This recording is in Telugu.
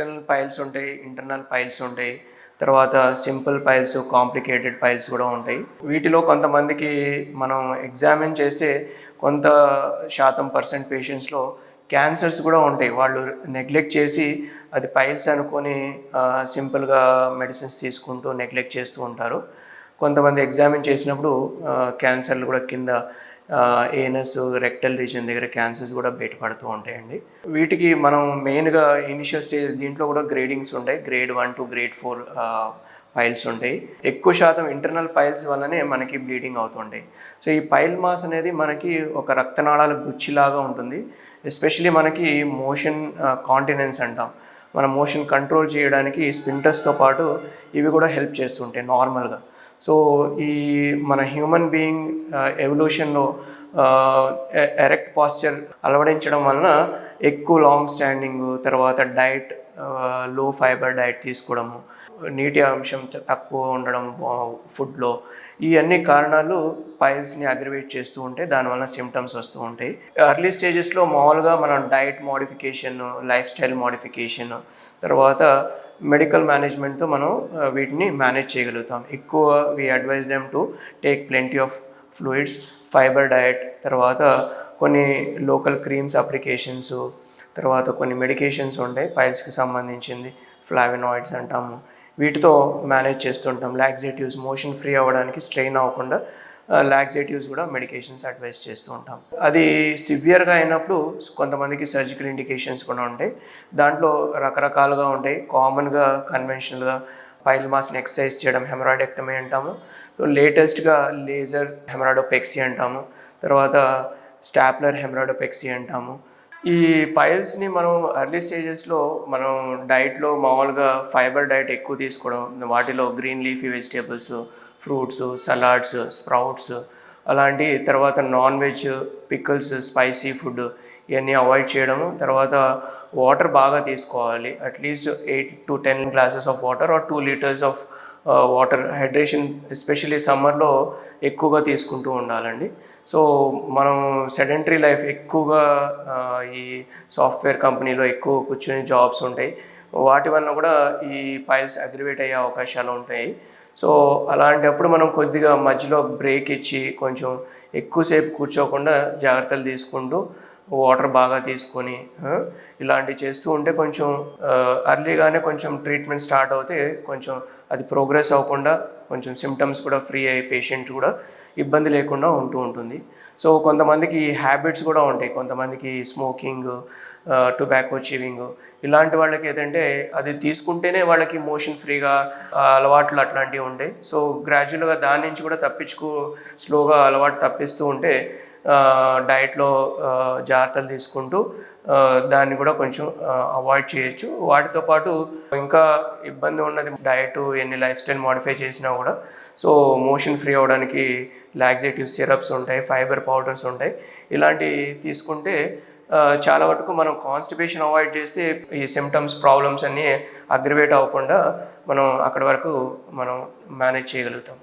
ఎక్స్టర్నల్ పైల్స్ ఉంటాయి, ఇంటర్నల్ పైల్స్ ఉంటాయి, తర్వాత సింపుల్ పైల్స్, కాంప్లికేటెడ్ పైల్స్ కూడా ఉంటాయి. వీటిలో కొంతమందికి మనం ఎగ్జామిన్ చేస్తే కొంత శాతం పేషెంట్స్లో క్యాన్సర్స్ కూడా ఉంటాయి. వాళ్ళు నెగ్లెక్ట్ చేసి అది పైల్స్ అనుకొని సింపుల్గా మెడిసిన్స్ తీసుకుంటూ నెగ్లెక్ట్ చేస్తూ ఉంటారు. కొంతమంది ఎగ్జామిన్ చేసినప్పుడు క్యాన్సర్లు కూడా కింద ఏనస్, రెక్టల్ రీజన్ దగ్గర క్యాన్సర్స్ కూడా బయటపడుతూ ఉంటాయండి. వీటికి మనం మెయిన్గా ఇనిషియల్ స్టేజ్ దీంట్లో కూడా గ్రేడింగ్స్ ఉంటాయి. గ్రేడ్ 1 to గ్రేడ్ 4 పైల్స్ ఉంటాయి. ఎక్కువ శాతం ఇంటర్నల్ పైల్స్ వల్లనే మనకి బ్లీడింగ్ అవుతుంటాయి. సో ఈ పైల్ మాస్ అనేది మనకి ఒక రక్తనాళాల గుచ్చిలాగా ఉంటుంది. ఎస్పెషలీ మనకి మోషన్ కాంటినెన్స్ అంటాం. మన మోషన్ కంట్రోల్ చేయడానికి స్పింటర్స్తో పాటు ఇవి కూడా హెల్ప్ చేస్తుంటాయి నార్మల్గా. సో ఈ మన హ్యూమన్ బీయింగ్ ఎవల్యూషన్లో ఎరెక్ట్ పాస్చర్ అలవడించడం వలన ఎక్కువ లాంగ్ స్టాండింగ్, తర్వాత డైట్ లో ఫైబర్ డైట్ తీసుకోవడము, నీటి అంశం తక్కువ ఉండడం ఫుడ్లో, ఈ అన్ని కారణాలు పైల్స్ని అగ్రివేట్ చేస్తూ ఉంటే దానివల్ల సిమ్టమ్స్ వస్తూ ఉంటాయి. ఎర్లీ స్టేజెస్లో మామూలుగా మనం diet modification, lifestyle modification, తర్వాత మెడికల్ మేనేజ్మెంట్తో మనం వీటిని మేనేజ్ చేయగలుగుతాం. ఎక్కువ we advise them to take plenty of fluids, fibre diet, తర్వాత కొన్ని లోకల్ క్రీమ్స్ అప్లికేషన్స్, తర్వాత కొన్ని మెడికేషన్స్ ఉంటాయి పైల్స్కి సంబంధించింది, ఫ్లావినాయిడ్స్ అంటాము. వీటితో మేనేజ్ చేస్తుంటాం. లాక్సేటివ్స్, మోషన్ ఫ్రీ అవ్వడానికి స్ట్రెయిన్ అవ్వకుండా లాక్సేటివ్స్ కూడా మెడికేషన్స్ అడ్వైస్ చేస్తూ ఉంటాం. అది సివియర్గా అయినప్పుడు కొంతమందికి సర్జికల్ ఇండికేషన్స్ కూడా ఉంటాయి. దాంట్లో రకరకాలుగా ఉంటాయి. కామన్గా కన్వెన్షనల్గా పైల్ మాస్ని ఎక్సర్సైజ్ చేయడం, హెమరాయిడెక్టమీ అంటాము. లేటెస్ట్గా లేజర్ హెమరాడోపెక్సీ అంటాము. తర్వాత స్టాప్లర్ హెమరాడోపెక్సీ అంటాము. ఈ పైల్స్ని మనం ఎర్లీ స్టేజెస్లో మనం డైట్లో మామూలుగా ఫైబర్ డైట్ ఎక్కువ తీసుకోవడం, వాటిలో green leafy vegetables, fruits, salads, sprouts అలాంటి, తర్వాత non veg, pickles, spicy food ఇవన్నీ అవాయిడ్ చేయడము. తర్వాత వాటర్ బాగా తీసుకోవాలి. At least 8 to 10 glasses of water or 2 liters of water. Hydration especially సమ్మర్లో ఎక్కువగా తీసుకుంటూ ఉండాలండి. సో మనం సెడెంటరీ లైఫ్ ఎక్కువగా ఈ సాఫ్ట్వేర్ కంపెనీలో ఎక్కువ కూర్చొని జాబ్స్ ఉంటాయి. వాటి వల్ల కూడా ఈ పైల్స్ అగ్రివేట్ అయ్యే అవకాశాలు ఉంటాయి. సో అలాంటప్పుడు మనం కొద్దిగా మధ్యలో బ్రేక్ ఇచ్చి కొంచెం ఎక్కువసేపు కూర్చోకుండా జాగ్రత్తలు తీసుకుంటూ వాటర్ బాగా తీసుకొని ఇలాంటివి చేస్తూ ఉంటే కొంచెం అర్లీగానే కొంచెం ట్రీట్మెంట్ స్టార్ట్ అవుతే కొంచెం అది ప్రోగ్రెస్ అవ్వకుండా కొంచెం సిమ్టమ్స్ కూడా ఫ్రీ అయ్యి పేషెంట్ కూడా ఇబ్బంది లేకుండా ఉంటుంది. సో కొంతమందికి హ్యాబిట్స్ కూడా ఉంటాయి. కొంతమందికి స్మోకింగ్, టొబాకో చీవింగ్, ఇలాంటి వాళ్ళకి ఏదంటే అది తీసుకుంటేనే వాళ్ళకి మోషన్ ఫ్రీగా అలవాట్లు అట్లాంటివి ఉంటాయి. సో గ్రాడ్యువల్గా దాని నుంచి కూడా స్లోగా అలవాటు తప్పిస్తూ ఉంటే డైట్లో జాగ్రత్తలు తీసుకుంటూ దాన్ని కూడా కొంచెం అవాయిడ్ చేయొచ్చు. వాటితో పాటు ఇంకా ఇబ్బంది ఉన్నది డైట్ ఎన్ని లైఫ్ స్టైల్ మోడిఫై చేసినా కూడా సో మోషన్ ఫ్రీ అవ్వడానికి లాక్సేటివ్ సిరప్స్ ఉంటాయి, ఫైబర్ పౌడర్స్ ఉంటాయి. ఇలాంటివి తీసుకుంటే చాలా వరకు మనం కాన్స్టిపేషన్ అవాయిడ్ చేస్తే ఈ సిమ్టమ్స్, ప్రాబ్లమ్స్ అన్నీ అగ్రివేట్ అవ్వకుండా మనం అక్కడి వరకు మనం మేనేజ్ చేయగలుగుతాం.